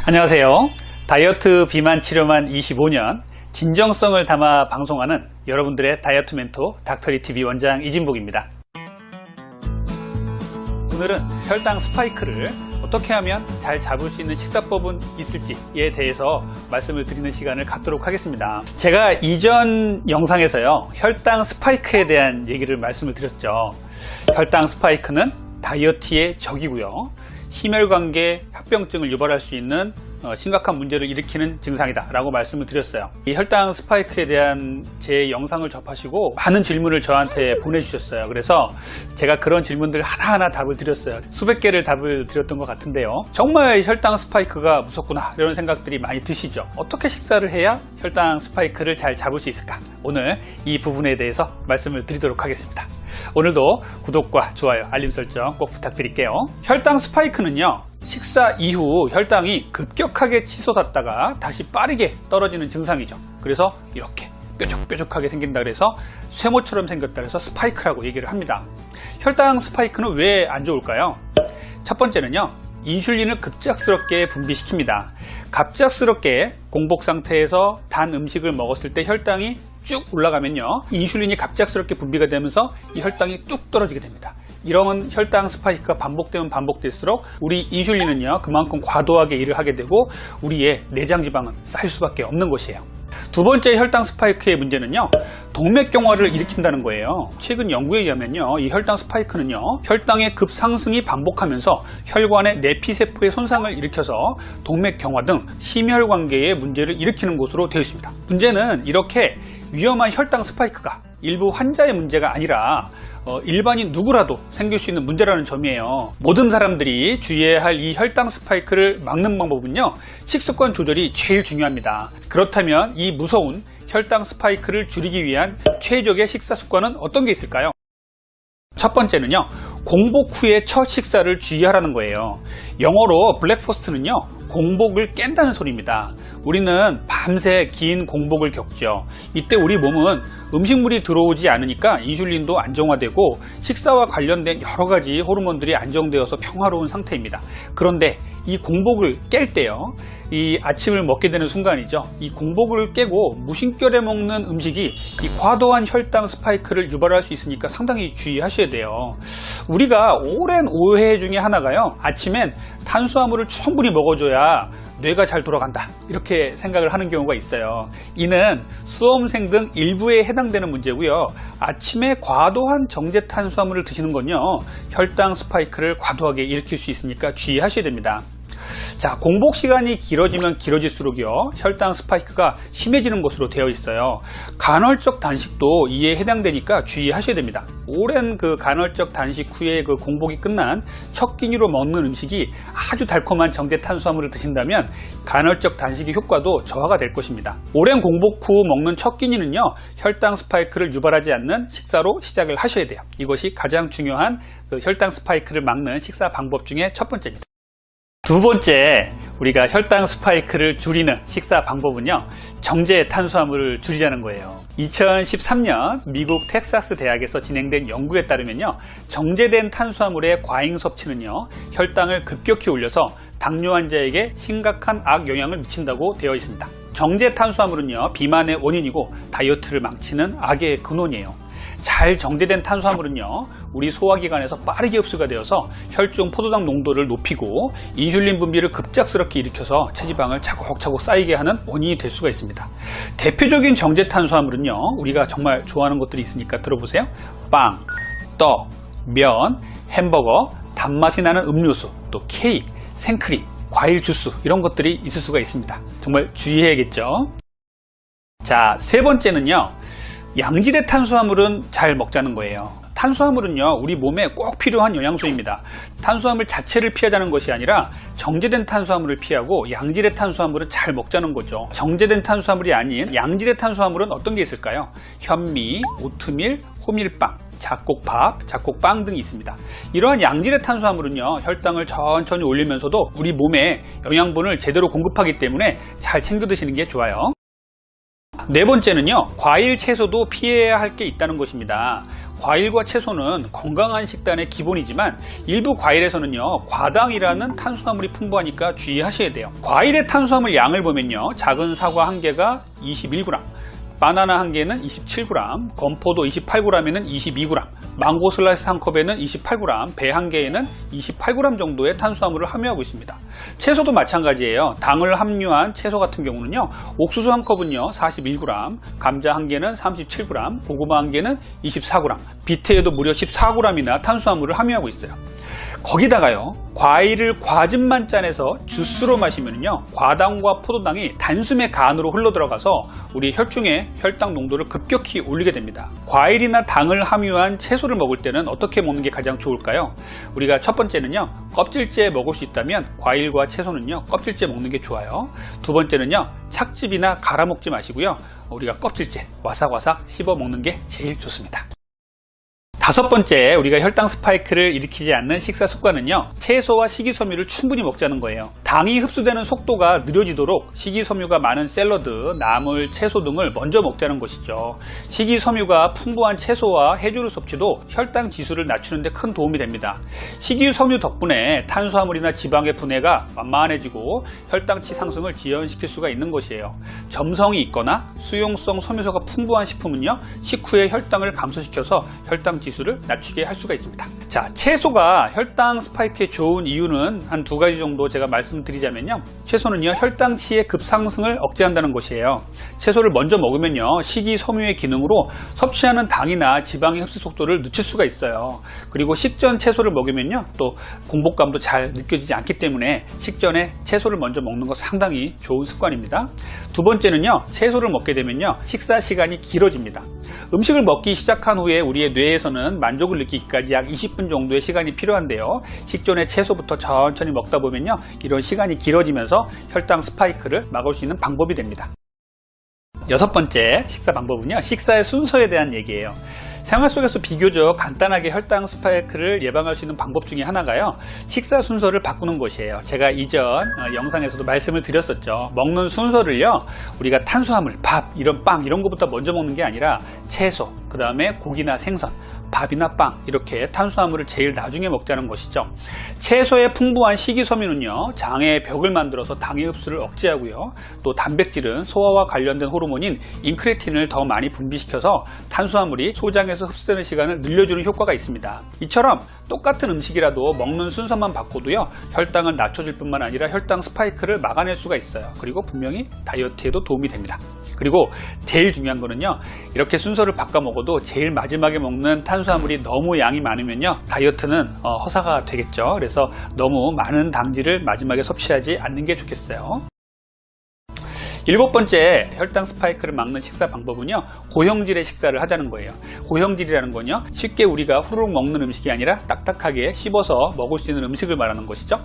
안녕하세요. 다이어트 비만 치료만 25년 진정성을 담아 방송하는 여러분들의 다이어트 멘토 닥터리TV 원장 이진복입니다. 오늘은 혈당 스파이크를 어떻게 하면 잘 잡을 수 있는 식사법은 있을지에 대해서 말씀을 드리는 시간을 갖도록 하겠습니다. 제가 이전 영상에서요, 혈당 스파이크에 대한 얘기를 말씀을 드렸죠. 혈당 스파이크는 다이어트의 적이고요, 심혈관계 합병증을 유발할 수 있는 심각한 문제를 일으키는 증상이다 라고 말씀을 드렸어요. 이 혈당 스파이크에 대한 제 영상을 접하시고 많은 질문을 저한테 보내주셨어요. 그래서 제가 그런 질문들 하나하나 답을 드렸어요. 수백 개를 답을 드렸던 것 같은데요, 정말 혈당 스파이크가 무섭구나 이런 생각들이 많이 드시죠. 어떻게 식사를 해야 혈당 스파이크를 잘 잡을 수 있을까? 오늘 이 부분에 대해서 말씀을 드리도록 하겠습니다. 오늘도 구독과 좋아요, 알림 설정 꼭 부탁드릴게요. 혈당 스파이크는요, 식사 이후 혈당이 급격하게 치솟았다가 다시 빠르게 떨어지는 증상이죠. 그래서 이렇게 뾰족뾰족하게 생긴다 그래서 쇠모처럼 생겼다 그래서 스파이크라고 얘기를 합니다. 혈당 스파이크는 왜 안 좋을까요? 첫 번째는요, 인슐린을 급작스럽게 분비시킵니다. 갑작스럽게 공복 상태에서 단 음식을 먹었을 때 혈당이 쭉 올라가면요, 인슐린이 갑작스럽게 분비가 되면서 이 혈당이 뚝 떨어지게 됩니다. 이런 혈당 스파이크가 반복되면 반복될수록 우리 인슐린은요, 그만큼 과도하게 일을 하게 되고 우리의 내장 지방은 쌓일 수밖에 없는 것이에요. 두 번째 혈당 스파이크의 문제는요, 동맥경화를 일으킨다는 거예요. 최근 연구에 의하면요, 이 혈당 스파이크는요, 혈당의 급상승이 반복하면서 혈관의 내피세포의 손상을 일으켜서 동맥경화 등 심혈관계에 문제를 일으키는 것으로 되어 있습니다. 문제는 이렇게 위험한 혈당 스파이크가 일부 환자의 문제가 아니라 일반인 누구라도 생길 수 있는 문제라는 점이에요. 모든 사람들이 주의해야 할 이 혈당 스파이크를 막는 방법은요, 식습관 조절이 제일 중요합니다. 그렇다면 이 무서운 혈당 스파이크를 줄이기 위한 최적의 식사 습관은 어떤 게 있을까요? 첫 번째는요, 공복 후에 첫 식사를 주의하라는 거예요. 영어로 블랙퍼스트는요, 공복을 깬다는 소리입니다. 우리는 밤새 긴 공복을 겪죠. 이때 우리 몸은 음식물이 들어오지 않으니까 인슐린도 안정화되고 식사와 관련된 여러 가지 호르몬들이 안정되어서 평화로운 상태입니다. 그런데 이 공복을 깰 때요, 이 아침을 먹게 되는 순간이죠, 이 공복을 깨고 무심결에 먹는 음식이 이 과도한 혈당 스파이크를 유발할 수 있으니까 상당히 주의하셔야 돼요. 우리가 오랜 오해 중에 하나가요, 아침엔 탄수화물을 충분히 먹어줘야 뇌가 잘 돌아간다 이렇게 생각을 하는 경우가 있어요. 이는 수험생 등 일부에 해당되는 문제고요, 아침에 과도한 정제 탄수화물을 드시는 건요, 혈당 스파이크를 과도하게 일으킬 수 있으니까 주의하셔야 됩니다. 자, 공복 시간이 길어지면 길어질수록요, 혈당 스파이크가 심해지는 것으로 되어 있어요. 간헐적 단식도 이에 해당되니까 주의하셔야 됩니다. 오랜 그 간헐적 단식 후에 그 공복이 끝난 첫 끼니로 먹는 음식이 아주 달콤한 정제 탄수화물을 드신다면 간헐적 단식의 효과도 저하가 될 것입니다. 오랜 공복 후 먹는 첫 끼니는요, 혈당 스파이크를 유발하지 않는 식사로 시작을 하셔야 돼요. 이것이 가장 중요한 그 혈당 스파이크를 막는 식사 방법 중에 첫 번째입니다. 두 번째, 우리가 혈당 스파이크를 줄이는 식사 방법은요, 정제 탄수화물을 줄이자는 거예요. 2013년 미국 텍사스 대학에서 진행된 연구에 따르면요, 정제된 탄수화물의 과잉 섭취는요, 혈당을 급격히 올려서 당뇨 환자에게 심각한 악영향을 미친다고 되어 있습니다. 정제 탄수화물은요, 비만의 원인이고 다이어트를 망치는 악의 근원이에요. 잘 정제된 탄수화물은요, 우리 소화기관에서 빠르게 흡수가 되어서 혈중 포도당 농도를 높이고 인슐린 분비를 급작스럽게 일으켜서 체지방을 차곡차곡 쌓이게 하는 원인이 될 수가 있습니다. 대표적인 정제 탄수화물은요, 우리가 정말 좋아하는 것들이 있으니까 들어보세요. 빵, 떡, 면, 햄버거, 단맛이 나는 음료수, 또 케이크, 생크림, 과일 주스 이런 것들이 있을 수가 있습니다. 정말 주의해야겠죠. 자, 세 번째는요, 양질의 탄수화물은 잘 먹자는 거예요. 탄수화물은요, 우리 몸에 꼭 필요한 영양소입니다. 탄수화물 자체를 피하자는 것이 아니라 정제된 탄수화물을 피하고 양질의 탄수화물은 잘 먹자는 거죠. 정제된 탄수화물이 아닌 양질의 탄수화물은 어떤 게 있을까요? 현미, 오트밀, 호밀빵, 잡곡밥, 잡곡빵 등이 있습니다. 이러한 양질의 탄수화물은요, 혈당을 천천히 올리면서도 우리 몸에 영양분을 제대로 공급하기 때문에 잘 챙겨 드시는 게 좋아요. 네 번째는요, 과일, 채소도 피해야 할 게 있다는 것입니다. 과일과 채소는 건강한 식단의 기본이지만 일부 과일에서는요, 과당이라는 탄수화물이 풍부하니까 주의하셔야 돼요. 과일의 탄수화물 양을 보면요, 작은 사과 1개가 21g, 바나나 1개는 27g, 건포도 28g에는 22g, 망고 슬라이스 1컵에는 28g, 배 1개에는 28g 정도의 탄수화물을 함유하고 있습니다. 채소도 마찬가지예요. 당을 함유한 채소 같은 경우는요, 옥수수 1컵은요 41g, 감자 1개는 37g, 고구마 1개는 24g, 비트에도 무려 14g이나 탄수화물을 함유하고 있어요. 거기다가요, 과일을 과즙만 짜내서 주스로 마시면요, 과당과 포도당이 단숨에 간으로 흘러들어가서 우리 혈중의 혈당 농도를 급격히 올리게 됩니다. 과일이나 당을 함유한 채소를 먹을 때는 어떻게 먹는 게 가장 좋을까요? 우리가 첫 번째는요, 껍질째 먹을 수 있다면 과일과 채소는요, 껍질째 먹는 게 좋아요. 두 번째는요, 착즙이나 갈아 먹지 마시고요, 우리가 껍질째 와삭와삭 씹어 먹는 게 제일 좋습니다. 다섯 번째, 우리가 혈당 스파이크를 일으키지 않는 식사 습관은요, 채소와 식이섬유를 충분히 먹자는 거예요. 당이 흡수되는 속도가 느려지도록 식이섬유가 많은 샐러드, 나물, 채소 등을 먼저 먹자는 것이죠. 식이섬유가 풍부한 채소와 해조류 섭취도 혈당 지수를 낮추는 데 큰 도움이 됩니다. 식이섬유 덕분에 탄수화물이나 지방의 분해가 완만해지고 혈당치 상승을 지연시킬 수가 있는 것이에요. 점성이 있거나 수용성 섬유소가 풍부한 식품은요, 식후에 혈당을 감소시켜서 혈당 지수를 낮추게 할 수가 있습니다. 자, 채소가 혈당 스파이크에 좋은 이유는 한 두 가지 정도 제가 말씀드리자면요, 채소는요, 혈당치의 급상승을 억제한다는 것이에요. 채소를 먼저 먹으면요, 식이섬유의 기능으로 섭취하는 당이나 지방의 흡수 속도를 늦출 수가 있어요. 그리고 식전 채소를 먹으면요, 또 공복감도 잘 느껴지지 않기 때문에 식전에 채소를 먼저 먹는 거 상당히 좋은 습관입니다. 두 번째는요, 채소를 먹게 되면요, 식사 시간이 길어집니다. 음식을 먹기 시작한 후에 우리의 뇌에서는 만족을 느끼기까지 약 20분 정도의 시간이 필요한데요, 식전에 채소부터 천천히 먹다 보면요, 이런 시간이 길어지면서 혈당 스파이크를 막을 수 있는 방법이 됩니다. 여섯 번째 식사 방법은요, 식사의 순서에 대한 얘기예요. 생활 속에서 비교적 간단하게 혈당 스파이크를 예방할 수 있는 방법 중에 하나가요, 식사 순서를 바꾸는 것이에요. 제가 이전 영상에서도 말씀을 드렸었죠. 먹는 순서를요, 우리가 탄수화물, 밥, 이런 빵, 이런 것부터 먼저 먹는 게 아니라 채소, 그 다음에 고기나 생선, 밥이나 빵, 이렇게 탄수화물을 제일 나중에 먹자는 것이죠. 채소의 풍부한 식이섬유는요, 장의 벽을 만들어서 당의 흡수를 억제하고요, 또 단백질은 소화와 관련된 호르몬인 인크레틴을 더 많이 분비시켜서 탄수화물이 소장에서 흡수되는 시간을 늘려주는 효과가 있습니다. 이처럼 똑같은 음식이라도 먹는 순서만 바꿔도요, 혈당을 낮춰줄 뿐만 아니라 혈당 스파이크를 막아낼 수가 있어요. 그리고 분명히 다이어트에도 도움이 됩니다. 그리고 제일 중요한 거는요, 이렇게 순서를 바꿔 먹어도 제일 마지막에 먹는 탄수화물이 너무 양이 많으면요, 다이어트는 허사가 되겠죠. 그래서 너무 많은 당질을 마지막에 섭취하지 않는 게 좋겠어요. 일곱 번째 혈당 스파이크를 막는 식사 방법은요, 고형질의 식사를 하자는 거예요. 고형질이라는 건요, 쉽게 우리가 후루룩 먹는 음식이 아니라 딱딱하게 씹어서 먹을 수 있는 음식을 말하는 것이죠.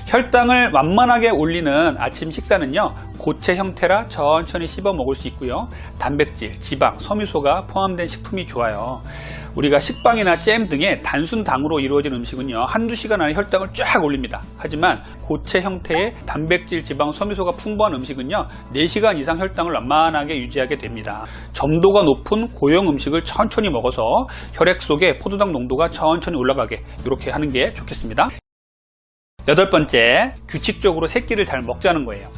혈당을 완만하게 올리는 아침 식사는요, 고체 형태라 천천히 씹어 먹을 수 있고요, 단백질, 지방, 섬유소가 포함된 식품이 좋아요. 우리가 식빵이나 잼 등의 단순 당으로 이루어진 음식은요, 한두 시간 안에 혈당을 쫙 올립니다. 하지만 고체 형태의 단백질, 지방, 섬유소가 풍부한 음식은요, 4시간 이상 혈당을 완만하게 유지하게 됩니다. 점도가 높은 고형 음식을 천천히 먹어서 혈액 속에 포도당 농도가 천천히 올라가게 이렇게 하는 게 좋겠습니다. 여덟 번째, 규칙적으로 세 끼를 잘 먹자는 거예요.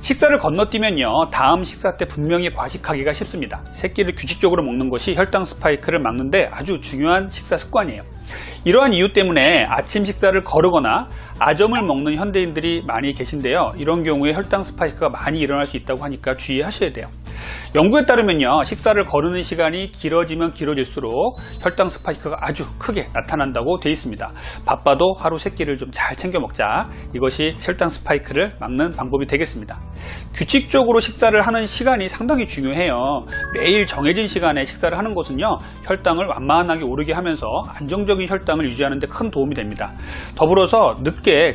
식사를 건너뛰면요, 다음 식사 때 분명히 과식하기가 쉽습니다. 세 끼를 규칙적으로 먹는 것이 혈당 스파이크를 막는데 아주 중요한 식사 습관이에요. 이러한 이유 때문에 아침 식사를 거르거나 아점을 먹는 현대인들이 많이 계신데요, 이런 경우에 혈당 스파이크가 많이 일어날 수 있다고 하니까 주의하셔야 돼요. 연구에 따르면요, 식사를 거르는 시간이 길어지면 길어질수록 혈당 스파이크가 아주 크게 나타난다고 되어 있습니다. 바빠도 하루 3끼를 좀 잘 챙겨 먹자. 이것이 혈당 스파이크를 막는 방법이 되겠습니다. 규칙적으로 식사를 하는 시간이 상당히 중요해요. 매일 정해진 시간에 식사를 하는 것은요, 혈당을 완만하게 오르게 하면서 안정적인 혈당을 유지하는 데 큰 도움이 됩니다. 더불어서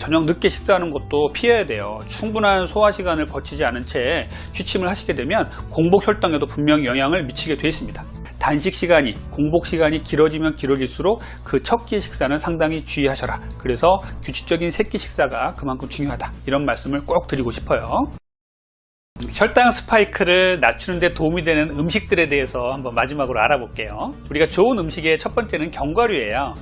저녁 늦게 식사하는 것도 피해야 돼요. 충분한 소화 시간을 거치지 않은 채 취침을 하시게 되면 공복 혈당에도 분명히 영향을 미치게 되어 있습니다. 단식 시간이, 공복 시간이 길어지면 길어질수록 그 첫 끼 식사는 상당히 주의하셔라. 그래서 규칙적인 3끼 식사가 그만큼 중요하다. 이런 말씀을 꼭 드리고 싶어요. 혈당 스파이크를 낮추는 데 도움이 되는 음식들에 대해서 한번 마지막으로 알아볼게요. 우리가 좋은 음식의 첫 번째는 견과류예요.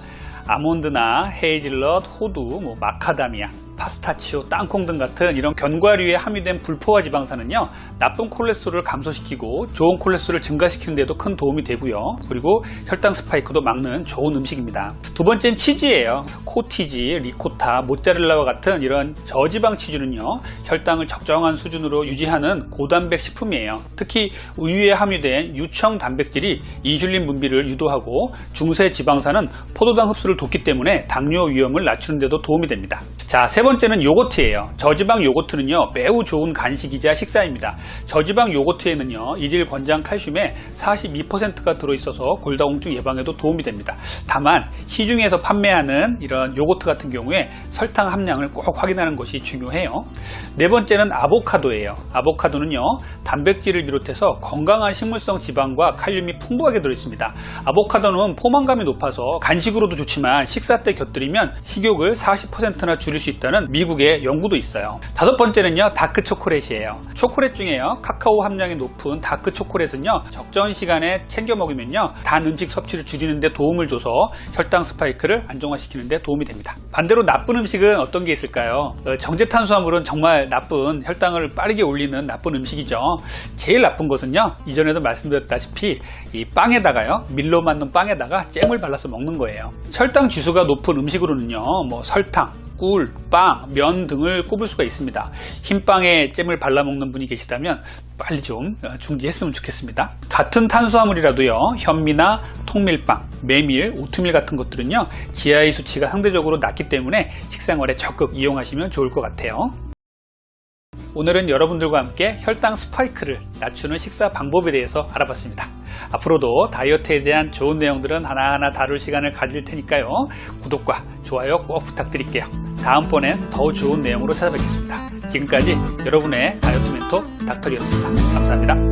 아몬드나 헤이즐넛, 호두, 마카다미아, 파스타치오, 땅콩 등 같은 이런 견과류에 함유된 불포화 지방산은요, 나쁜 콜레스테롤을 감소시키고 좋은 콜레스테롤을 증가시키는 데도 큰 도움이 되고요. 그리고 혈당 스파이크도 막는 좋은 음식입니다. 두 번째는 치즈예요. 코티지, 리코타, 모짜렐라와 같은 이런 저지방 치즈는요, 혈당을 적정한 수준으로 유지하는 고단백 식품이에요. 특히 우유에 함유된 유청 단백질이 인슐린 분비를 유도하고 중세 지방산은 포도당 흡수를 돕기 때문에 당뇨 위험을 낮추는 데도 도움이 됩니다. 자, 세 번째는 요거트예요. 저지방 요거트는요, 매우 좋은 간식이자 식사입니다. 저지방 요거트에는요, 일일 권장 칼슘의 42%가 들어있어서 골다공증 예방에도 도움이 됩니다. 다만 시중에서 판매하는 이런 요거트 같은 경우에 설탕 함량을 꼭 확인하는 것이 중요해요. 네 번째는 아보카도예요. 아보카도는요, 단백질을 비롯해서 건강한 식물성 지방과 칼륨이 풍부하게 들어있습니다. 아보카도는 포만감이 높아서 간식으로도 좋지만 식사 때 곁들이면 식욕을 40%나 줄일 수 있다는 미국의 연구도 있어요. 다섯 번째는요, 다크 초콜릿이에요. 초콜릿 중에요, 카카오 함량이 높은 다크 초콜릿은요, 적정 시간에 챙겨 먹으면요, 단 음식 섭취를 줄이는 데 도움을 줘서 혈당 스파이크를 안정화시키는 데 도움이 됩니다. 반대로 나쁜 음식은 어떤 게 있을까요? 정제 탄수화물은 정말 나쁜, 혈당을 빠르게 올리는 나쁜 음식이죠. 제일 나쁜 것은요, 이전에도 말씀드렸다시피 이 빵에다가요, 밀로 만든 빵에다가 잼을 발라서 먹는 거예요. 혈당 지수가 높은 음식으로는요, 설탕, 꿀, 빵, 면 등을 꼽을 수가 있습니다. 흰빵에 잼을 발라 먹는 분이 계시다면 빨리 좀 중지했으면 좋겠습니다. 같은 탄수화물이라도요, 현미나 통밀빵, 메밀, 오트밀 같은 것들은요, GI 수치가 상대적으로 낮기 때문에 식생활에 적극 이용하시면 좋을 것 같아요. 오늘은 여러분들과 함께 혈당 스파이크를 낮추는 식사 방법에 대해서 알아봤습니다. 앞으로도 다이어트에 대한 좋은 내용들은 하나하나 다룰 시간을 가질 테니까요. 구독과 좋아요 꼭 부탁드릴게요. 다음번엔 더 좋은 내용으로 찾아뵙겠습니다. 지금까지 여러분의 다이어트 멘토 닥터리였습니다. 감사합니다.